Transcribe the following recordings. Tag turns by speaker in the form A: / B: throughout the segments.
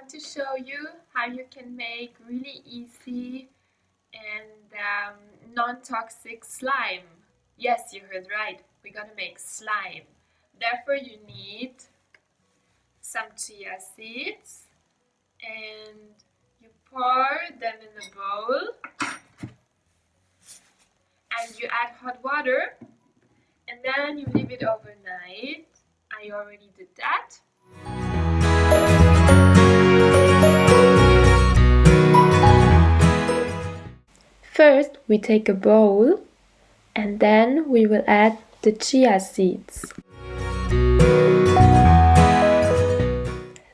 A: want to show you how you can make really easy and non-toxic slime. Yes, you heard right. We're gonna make slime. Therefore, you need some chia seeds and you pour them in a bowl and you add hot water and then you leave it overnight. I already did that. First, we take a bowl and then we will add the chia seeds.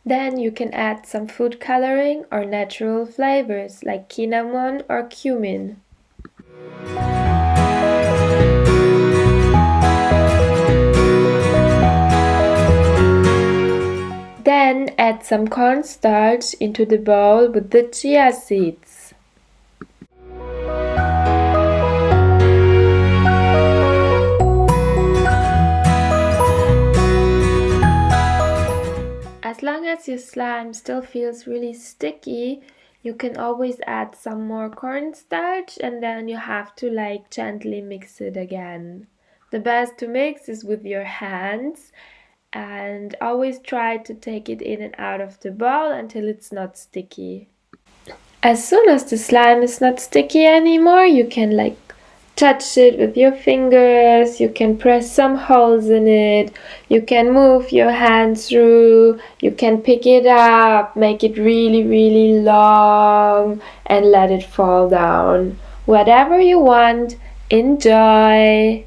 A: Then you can add some food coloring or natural flavors like cinnamon or cumin. Then add some cornstarch into the bowl with the chia seeds. As long as your slime still feels really sticky, you can always add some more cornstarch and then you have to gently mix it again. The best to mix is with your hands and always try to take it in and out of the bowl until it's not sticky. As soon as the slime is not sticky anymore, you can touch it with your fingers, you can press some holes in it, you can move your hand through, you can pick it up, make it really, really long and let it fall down. Whatever you want, enjoy!